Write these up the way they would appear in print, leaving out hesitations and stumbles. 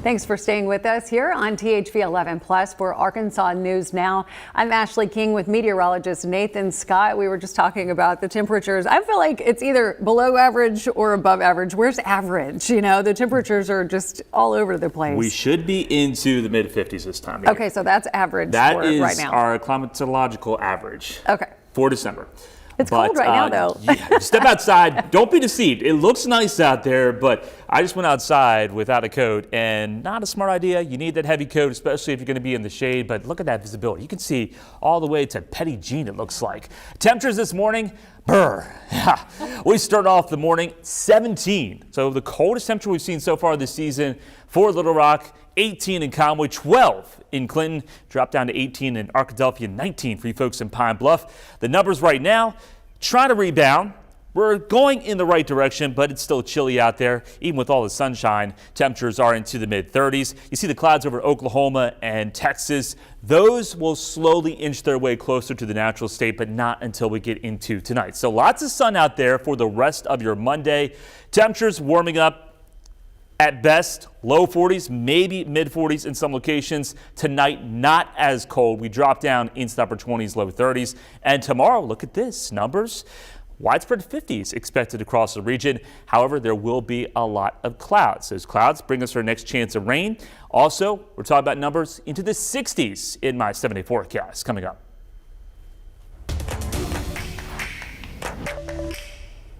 Thanks for staying with us here on THV 11 Plus for Arkansas News Now. I'm Ashley King with meteorologist Nathan Scott. We were just talking about the temperatures. I feel like it's either below average or above average. Where's average? You know, the temperatures are just all over the place. We should be into the mid 50s this time of year. Okay, so that's average that for is right now. Our climatological average. Okay. For December. It's cold right now, though. Yeah, step outside. Don't be deceived. It looks nice out there, but I just went outside without a coat, and not a smart idea. You need that heavy coat, especially if you're going to be in the shade. But look at that visibility. You can see all the way to Petty Jean, it looks like. Temperatures this morning, we start off the morning 17. So the coldest temperature we've seen so far this season for Little Rock. 18 in Conway, 12 in Clinton, dropped down to 18 in Arkadelphia, 19 for you folks in Pine Bluff. The numbers right now, trying to rebound. We're going in the right direction, but it's still chilly out there. Even with all the sunshine, temperatures are into the mid-30s. You see the clouds over Oklahoma and Texas. Those will slowly inch their way closer to the natural state, but not until we get into tonight. So lots of sun out there for the rest of your Monday. Temperatures warming up. At best, low 40s, maybe mid 40s in some locations. Tonight, not as cold. We drop down into the upper 20s, low 30s. And tomorrow, look at this. Numbers, widespread 50s expected across the region. However, there will be a lot of clouds. Those clouds bring us our next chance of rain. Also, we're talking about numbers into the 60s in my 7-day forecast coming up.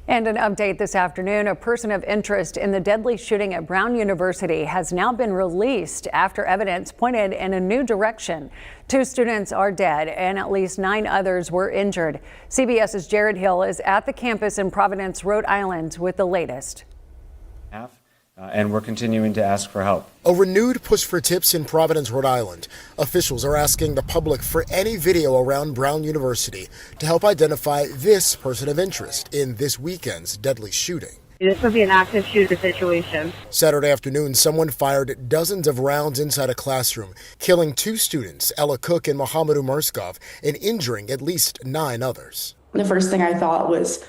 And an update this afternoon, a person of interest in the deadly shooting at Brown University has now been released after evidence pointed in a new direction. 2 students are dead and at least 9 others were injured. CBS's Jared Hill is at the campus in Providence, Rhode Island with the latest. And we're continuing to ask for help. A renewed push for tips in Providence, Rhode Island. Officials are asking the public for any video around Brown University to help identify this person of interest in this weekend's deadly shooting. This would be an active shooter situation. Saturday afternoon, someone fired dozens of rounds inside a classroom, killing 2 students, Ella Cook and Mohammed Umerskov, and injuring at least 9 others. The first thing I thought was,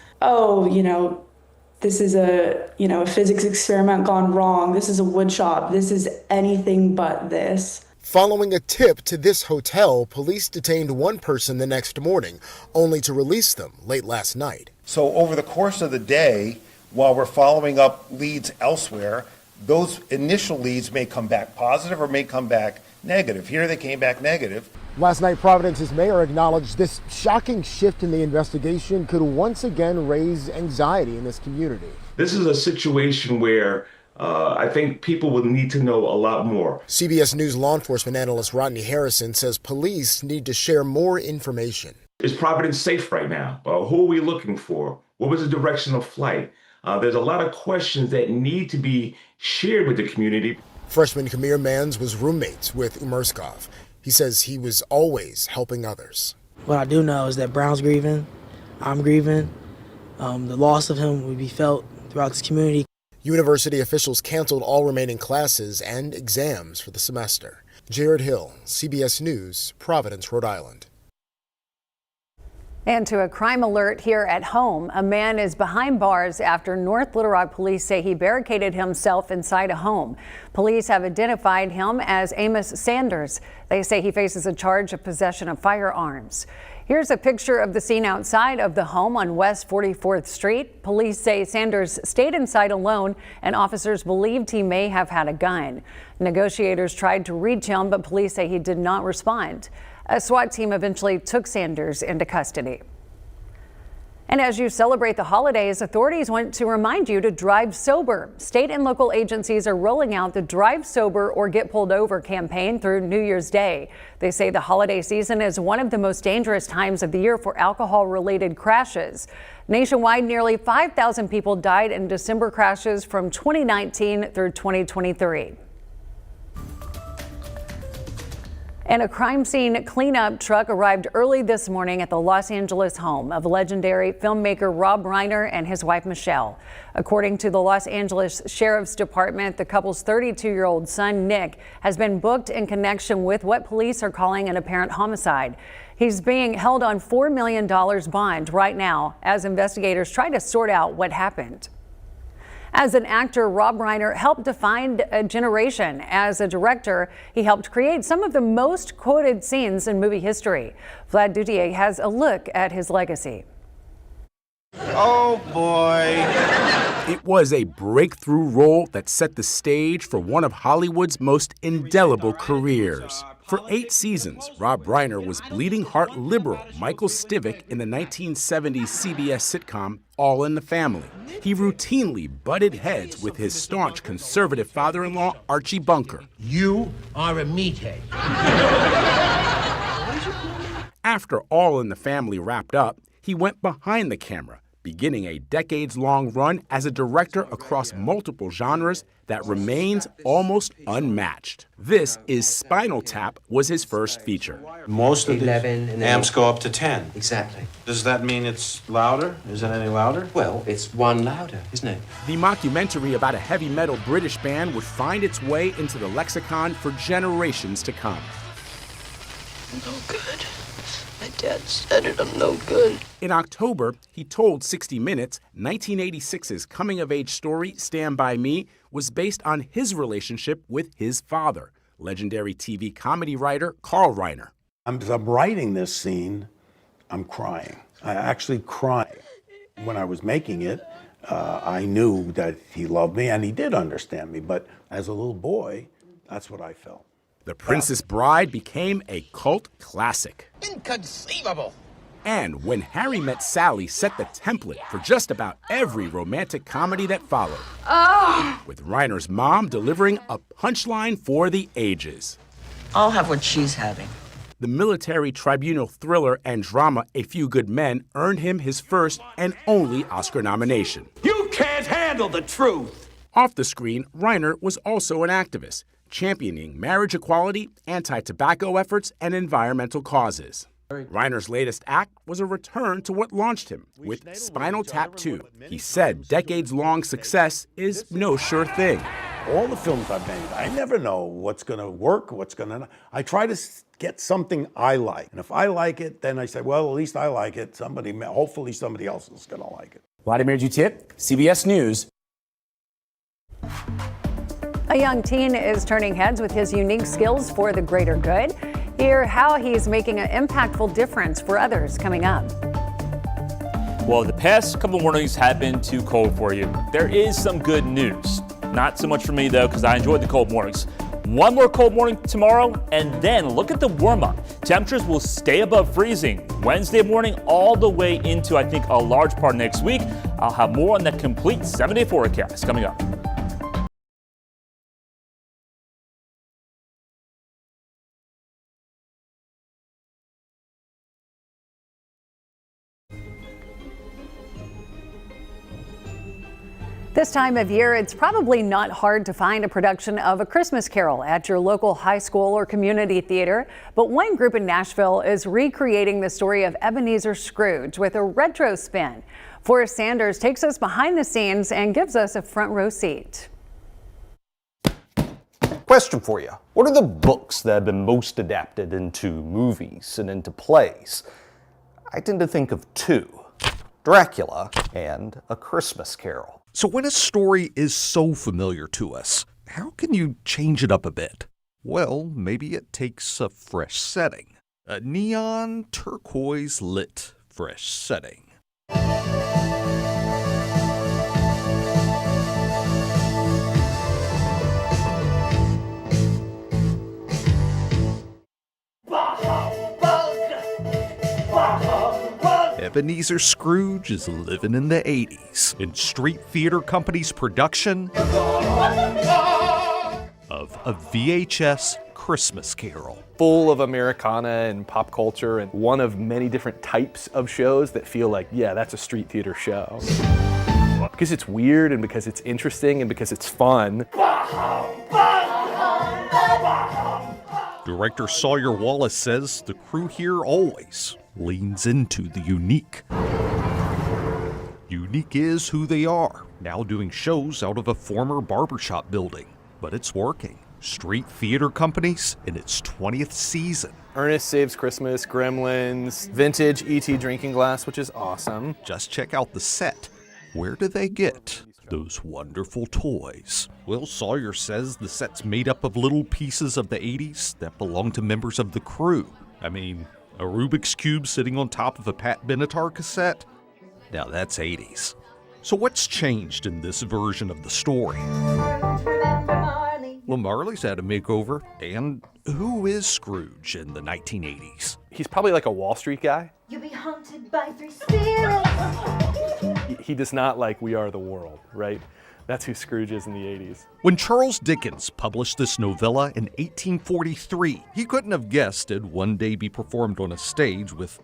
this is a physics experiment gone wrong. This is a wood shop. This is anything but this. Following a tip to this hotel, police detained one person the next morning, only to release them late last night. So over the course of the day, while we're following up leads elsewhere, those initial leads may come back positive or may come back negative. Here they came back negative. Last night, Providence's mayor acknowledged this shocking shift in the investigation could once again raise anxiety in this community. This is a situation where I think people will need to know a lot more. CBS News law enforcement analyst Rodney Harrison says police need to share more information. Is Providence safe right now? Who are we looking for? What was the direction of flight? There's a lot of questions that need to be shared with the community. Freshman Kamir Mans was roommates with Umerskov. He says he was always helping others. What I do know is that Brown's grieving, I'm grieving. The loss of him will be felt throughout this community. University officials canceled all remaining classes and exams for the semester. Jared Hill, CBS News, Providence, Rhode Island. And to a crime alert here at home, a man is behind bars after North Little Rock police say he barricaded himself inside a home. Police have identified him as Amos Sanders. They say he faces a charge of possession of firearms. Here's a picture of the scene outside of the home on West 44th Street. Police say Sanders stayed inside alone and officers believed he may have had a gun. Negotiators tried to reach him, but police say he did not respond. A SWAT team eventually took Sanders into custody. And as you celebrate the holidays, authorities want to remind you to drive sober. State and local agencies are rolling out the Drive Sober or Get Pulled Over campaign through New Year's Day. They say the holiday season is one of the most dangerous times of the year for alcohol-related crashes. Nationwide, nearly 5,000 people died in December crashes from 2019 through 2023. And a crime scene cleanup truck arrived early this morning at the Los Angeles home of legendary filmmaker Rob Reiner and his wife Michelle. According to the Los Angeles Sheriff's Department, the couple's 32-year-old son Nick has been booked in connection with what police are calling an apparent homicide. He's being held on $4 million bond right now as investigators try to sort out what happened. As an actor, Rob Reiner helped define a generation. As a director, he helped create some of the most quoted scenes in movie history. Vlad Dutier has a look at his legacy. Oh boy. It was a breakthrough role that set the stage for one of Hollywood's most indelible careers. For 8 seasons, Rob Reiner was bleeding heart liberal Michael Stivic in the 1970s CBS sitcom All in the Family. He routinely butted heads with his staunch conservative father-in-law, Archie Bunker. You are a meathead. After All in the Family wrapped up, he went behind the camera, beginning a decades-long run as a director across multiple genres that remains almost unmatched. This is Spinal Tap was his first feature. Most of the 11 and then amps go up to 10. Exactly. Does that mean it's louder? Is it any louder? Well, it's one louder, isn't it? The mockumentary about a heavy metal British band would find its way into the lexicon for generations to come. No good. My dad said it, I'm no good. In October, he told 60 Minutes 1986's coming-of-age story, Stand By Me, was based on his relationship with his father, legendary TV comedy writer Carl Reiner. As I'm writing this scene, I'm crying. I actually cried. When I was making it, I knew that he loved me, and he did understand me, but as a little boy, that's what I felt. The Princess Bride became a cult classic. Inconceivable. And When Harry Met Sally set the template for just about every romantic comedy that followed. With Reiner's mom delivering a punchline for the ages. I'll have what she's having. The military tribunal thriller and drama A Few Good Men earned him his first and only Oscar nomination. You can't handle the truth. Off the screen, Reiner was also an activist, championing marriage equality, anti-tobacco efforts, and environmental causes. Reiner's latest act was a return to what launched him with Spinal Tap 2. He said decades-long success is no sure thing. All the films I've made, I never know what's going to work, what's going to... I try to get something I like. And if I like it, then I say, well, at least I like it. Hopefully somebody else is going to like it. Vladimir Dutier, CBS News. A young teen is turning heads with his unique skills for the greater good. Hear how he's making an impactful difference for others coming up. Well, the past couple mornings have been too cold for you. There is some good news. Not so much for me, though, because I enjoyed the cold mornings. One more cold morning tomorrow, and then look at the warm-up. Temperatures will stay above freezing Wednesday morning all the way into, I think, a large part next week. I'll have more on that complete 7-day forecast coming up. This time of year, it's probably not hard to find a production of A Christmas Carol at your local high school or community theater. But one group in Nashville is recreating the story of Ebenezer Scrooge with a retro spin. Forrest Sanders takes us behind the scenes and gives us a front row seat. Question for you. What are the books that have been most adapted into movies and into plays? I tend to think of two, Dracula and A Christmas Carol. So when a story is so familiar to us, how can you change it up a bit? Well, maybe it takes a fresh setting. A neon turquoise lit fresh setting. Ebenezer Scrooge is living in the 80s in Street Theater Company's production of a VHS Christmas Carol. Full of Americana and pop culture and one of many different types of shows that feel like, yeah, that's a street theater show. Because it's weird and because it's interesting and because it's fun. Director Sawyer Wallace says the crew here always leans into the unique. Unique is who they are, now doing shows out of a former barbershop building. But it's working. Street Theater Company's in its 20th season. Ernest Saves Christmas, Gremlins, vintage E.T. drinking glass, which is awesome. Just check out the set. Where do they get Those wonderful toys. Well, Sawyer says the set's made up of little pieces of the 80s that belong to members of the crew. I mean, a Rubik's Cube sitting on top of a Pat Benatar cassette? Now that's 80s. So what's changed in this version of the story? Well, Marley's had a makeover, and who is Scrooge in the 1980s? He's probably like a Wall Street guy. You'll be haunted by three spirits. He does not like We Are the World, right? That's who Scrooge is in the 80s. When Charles Dickens published this novella in 1843, he couldn't have guessed it'd one day be performed on a stage with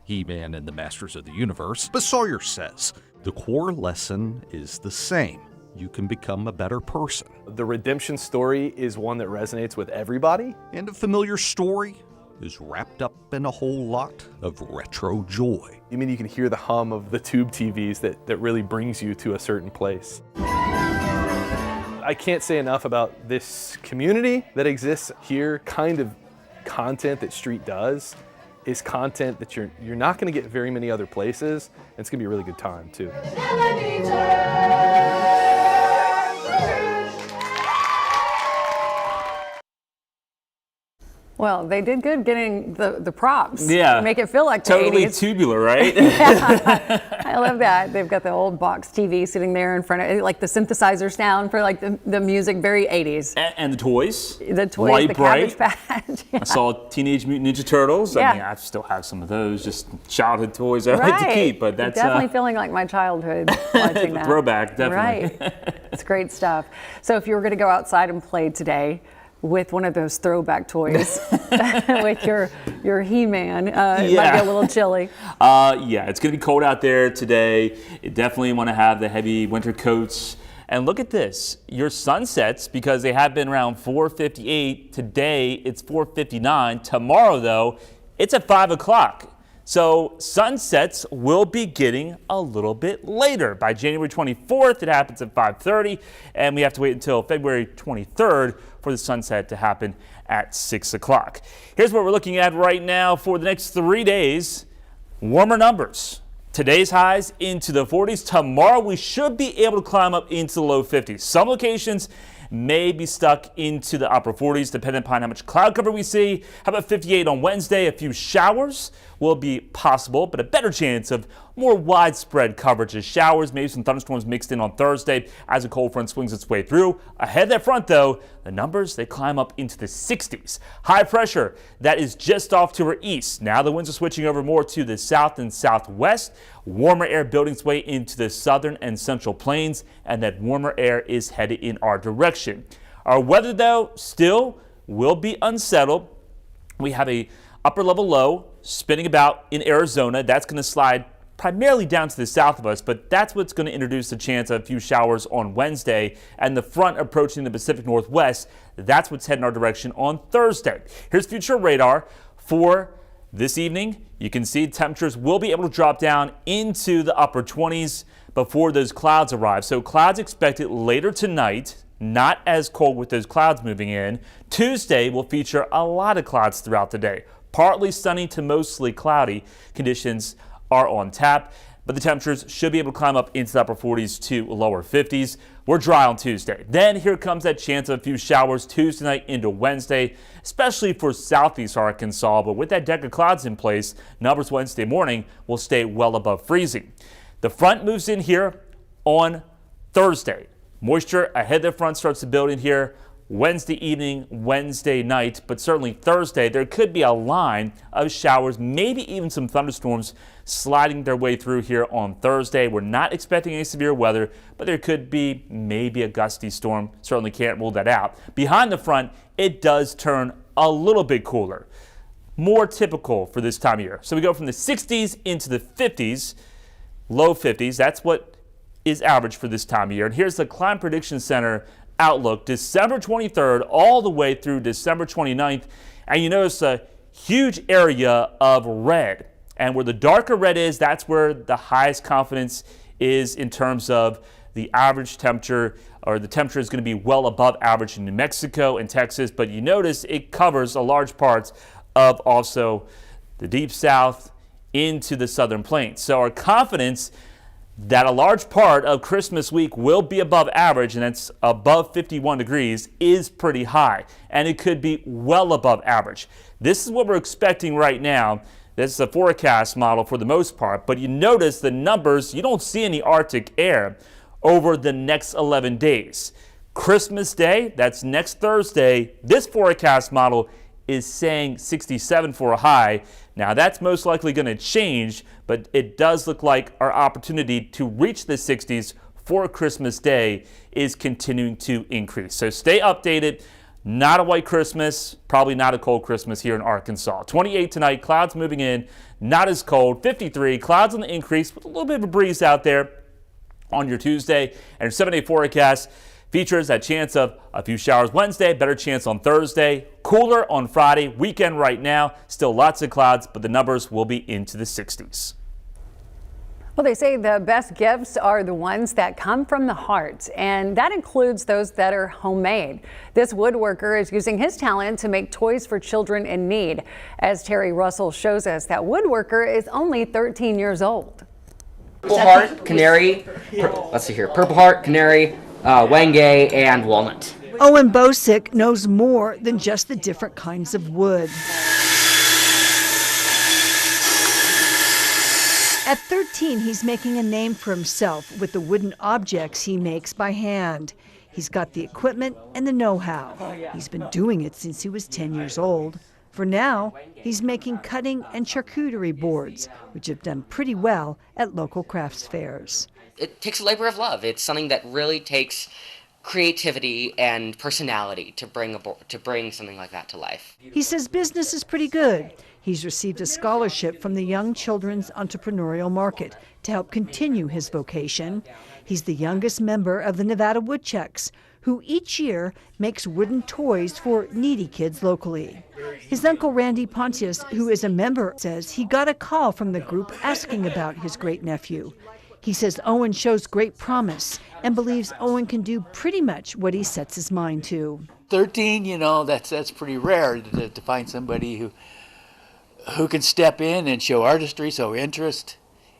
He-Man and the Masters of the Universe. But Sawyer says the core lesson is the same. You can become a better person. The redemption story is one that resonates with everybody. And a familiar story is wrapped up in a whole lot of retro joy. You mean you can hear the hum of the tube TVs that really brings you to a certain place. I can't say enough about this community that exists here. Kind of content that Street does is content that you're not going to get very many other places, and it's going to be a really good time too. Well, they did good getting the props. Yeah. Make it feel like the Totally 80s. tubular, right? Yeah, I love that. They've got the old box TV sitting there in front of it, like the synthesizer sound for like the music, very 80s. And the toys. The toys, White, the bright. Cabbage Patch. Yeah. I saw Teenage Mutant Ninja Turtles. Yeah. I mean, I still have some of those, just childhood toys I like to Right. keep, but that's definitely feeling like my childhood watching that. throwback, definitely. Right. It's great stuff. So if you were going to go outside and play today with one of those throwback toys, with your He-Man, it might be a little chilly. Yeah, it's going to be cold out there today. You definitely want to have the heavy winter coats. And look at this, your sunsets, because they have been around 4:58. Today, it's 4:59. Tomorrow, though, it's at 5 o'clock. So sunsets will be getting a little bit later. By January 24th, it happens at 5:30, and we have to wait until February 23rd for the sunset to happen at 6 o'clock. Here's what we're looking at right now for the next 3 days. Warmer numbers. Today's highs into the 40s. Tomorrow, we should be able to climb up into the low 50s. Some locations may be stuck into the upper 40s, depending upon how much cloud cover we see. How about 58 on Wednesday? A few showers will be possible, but a better chance of more widespread coverage as showers, maybe some thunderstorms mixed in on Thursday as a cold front swings its way through. Ahead of that front, though, the numbers, they climb up into the 60s. High pressure, that is just off to our east. Now the winds are switching over more to the south and southwest. Warmer air building its way into the southern and central plains, and that warmer air is headed in our direction. Our weather, though, still will be unsettled. We have a upper level low spinning about in Arizona. That's going to slide primarily down to the south of us, but that's what's going to introduce a chance of a few showers on Wednesday. And the front approaching the Pacific Northwest, that's what's heading our direction on Thursday. Here's future radar for this evening. You can see temperatures will be able to drop down into the upper 20s before those clouds arrive. So clouds expected later tonight, not as cold with those clouds moving in. Tuesday will feature a lot of clouds throughout the day. Partly sunny to mostly cloudy conditions are on tap, but the temperatures should be able to climb up into the upper 40s to lower 50s. We're dry on Tuesday. Then here comes that chance of a few showers Tuesday night into Wednesday, especially for southeast Arkansas. But with that deck of clouds in place, numbers Wednesday morning will stay well above freezing. The front moves in here on Thursday. Moisture ahead of the front starts to build in here Wednesday evening, Wednesday night, but certainly Thursday, there could be a line of showers, maybe even some thunderstorms sliding their way through here on Thursday. We're not expecting any severe weather, but there could be maybe a gusty storm. Certainly can't rule that out. Behind the front, it does turn a little bit cooler, more typical for this time of year. So we go from the 60s into the 50s, low 50s. That's what is average for this time of year. And here's the Climate Prediction Center outlook, December 23rd all the way through December 29th. And you notice a huge area of red. And where the darker red is, that's where the highest confidence is in terms of the average temperature, or the temperature is going to be well above average in New Mexico and Texas. But you notice it covers a large parts of also the deep south into the southern plains. So our confidence That a large part of Christmas week will be above average, and it's above 51 degrees, is pretty high, and it could be well above average. This is what we're expecting right now. This is a forecast model for the most part, but you notice the numbers, you don't see any Arctic air over the next 11 days. Christmas Day, that's next Thursday, this forecast model is saying 67 for a high. Now that's most likely going to change, but it does look like our opportunity to reach the 60s for Christmas Day is continuing to increase. So stay updated. Not a white Christmas, probably not a cold Christmas here in Arkansas. 28 tonight, clouds moving in, not as cold. 53, clouds on the increase with a little bit of a breeze out there on your Tuesday. And your 7-day forecast features that chance of a few showers Wednesday, better chance on Thursday, cooler on Friday, weekend right now, still lots of clouds, but the numbers will be into the 60s. Well, they say the best gifts are the ones that come from the heart, and that includes those that are homemade. This woodworker is using his talent to make toys for children in need. As Terry Russell shows us, that woodworker is only 13 years old. Purple Heart, Canary, let's see here, Purple Heart, Canary, Wenge, and Walnut. Owen Bosick knows more than just the different kinds of wood. At 13, he's making a name for himself with the wooden objects he makes by hand. He's got the equipment and the know-how. He's been doing it since he was 10 years old. For now, he's making cutting and charcuterie boards, which have done pretty well at local crafts fairs. It takes a labor of love. It's something that really takes creativity and personality to bring something like that to life. He says business is pretty good. He's received a scholarship from the Young Children's Entrepreneurial Market to help continue his vocation. He's the youngest member of the Nevada Woodchucks, who each year makes wooden toys for needy kids locally. His uncle Randy Pontius, who is a member, says he got a call from the group asking about his great-nephew. He says Owen shows great promise and believes Owen can do pretty much what he sets his mind to. 13, you know, that's pretty rare to find somebody who can step in and show artistry, show interest,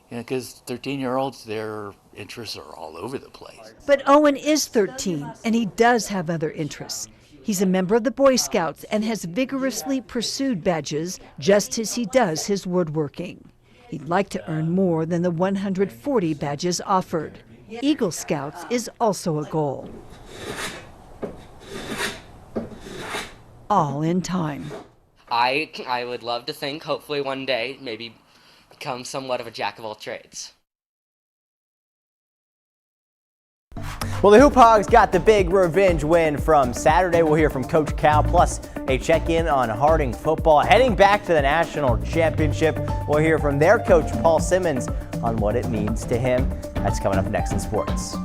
because 13-year-olds, their interests are all over the place. But Owen is 13, and he does have other interests. He's a member of the Boy Scouts and has vigorously pursued badges just as he does his woodworking. He'd like to earn more than the 140 badges offered. Eagle Scouts is also a goal. All in time. I would love to think, hopefully one day, maybe become somewhat of a jack of all trades. Well, the Hoop Hogs got the big revenge win from Saturday. We'll hear from Coach Cal, plus a check-in on Harding football. Heading back to the national championship, we'll hear from their coach, Paul Simmons, on what it means to him. That's coming up next in sports.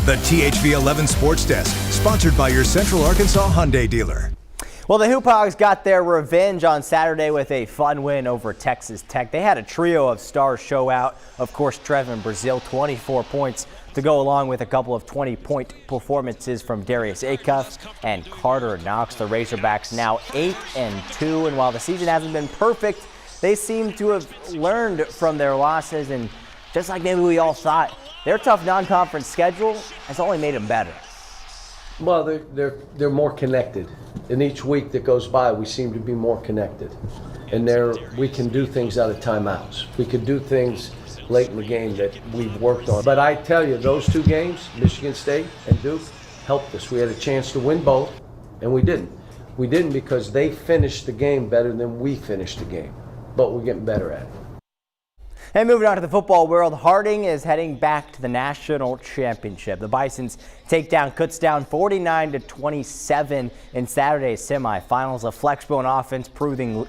The THV 11 Sports Desk, sponsored by your Central Arkansas Hyundai dealer. Well, the Hoop Hogs got their revenge on Saturday with a fun win over Texas Tech. They had a trio of stars show out. Of course, Trevin Brazil, 24 points to go along with a couple of 20-point performances from Darius Acuff and Carter Knox. The Razorbacks now 8-2, and while the season hasn't been perfect, they seem to have learned from their losses, and just like maybe we all thought, their tough non-conference schedule has only made them better. Well, they're more connected. And each week that goes by, we seem to be more connected. And we can do things out of timeouts. We can do things late in the game that we've worked on. But I tell you, those two games, Michigan State and Duke, helped us. We had a chance to win both, and we didn't. We didn't because they finished the game better than we finished the game. But we're getting better at it. And moving on to the football world, Harding is heading back to the national championship. The Bisons take down Kutztown 49-27 in Saturday's semifinals. The Flexbone offense proving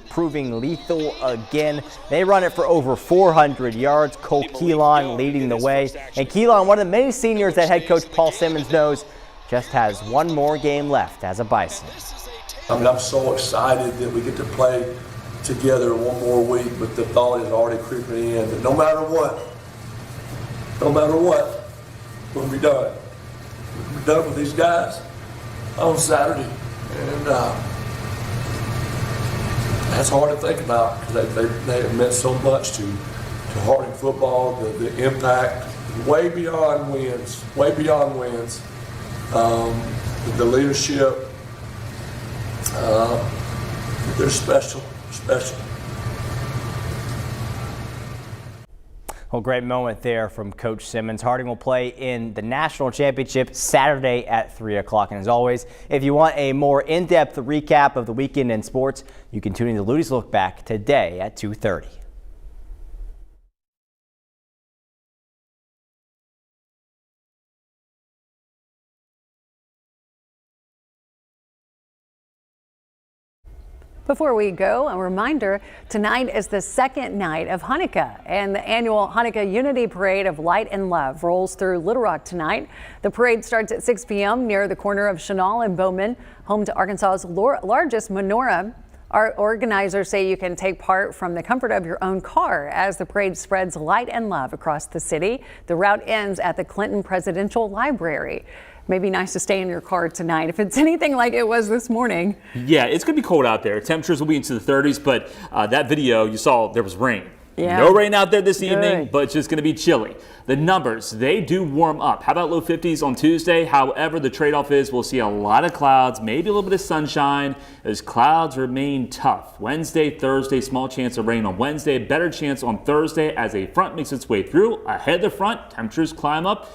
lethal again. They run it for over 400 yards. Cole Keelan leading the way. And Keelan, one of the many seniors that head coach Paul Simmons knows, just has one more game left as a Bison. I mean, I'm so excited that we get to play together one more week, but the thought is already creeping in that no matter what, we'll be done. we're done with these guys on Saturday. And that's hard to think about because they have meant so much to Harding football, the impact, way beyond wins, the leadership, they're special. Well, great moment there from Coach Simmons. Harding will play in the national championship Saturday at 3 o'clock. And as always, if you want a more in-depth recap of the weekend in sports, you can tune in to Ludy's Look Back today at 2:30. Before we go, a reminder, tonight is the second night of Hanukkah, and the annual Hanukkah Unity Parade of Light and Love rolls through Little Rock tonight. The parade starts at 6 p.m. near the corner of Chenal and Bowman, home to Arkansas's largest menorah. Our organizers say you can take part from the comfort of your own car as the parade spreads light and love across the city. The route ends at the Clinton Presidential Library. Maybe nice to stay in your car tonight if it's anything like it was this morning. Yeah, it's going to be cold out there. Temperatures will be into the 30s, but that video you saw, there was rain. Yeah. No rain out there this evening, but it's just going to be chilly. The numbers, they do warm up. How about low 50s on Tuesday? However, the trade-off is we'll see a lot of clouds, maybe a little bit of sunshine as clouds remain tough. Wednesday, Thursday, small chance of rain on Wednesday, better chance on Thursday as a front makes its way through. Ahead of the front, temperatures climb up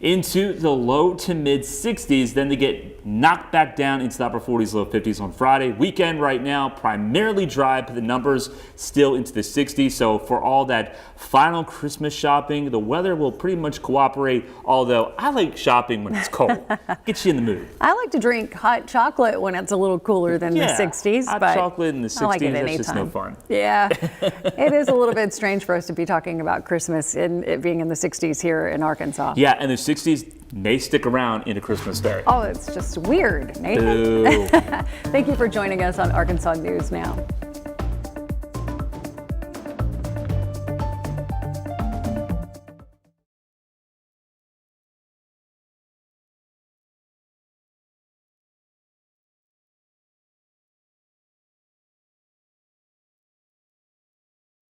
into the low to mid 60s, then they get knocked back down into the upper 40s, low 50s on Friday. Weekend right now, primarily dry, but the numbers still into the 60s. So for all that final Christmas shopping, the weather will pretty much cooperate, although I like shopping when it's cold. Gets you in the mood. I like to drink hot chocolate when it's a little cooler than the 60s. Hot but chocolate in the 60s, I like it that's anytime. just no fun. Yeah, it is a little bit strange for us to be talking about Christmas and it being in the 60s here in Arkansas. Yeah, and the 60s may stick around into Christmas Day. Oh, it's just weird, Nathan. Thank you for joining us on Arkansas News Now.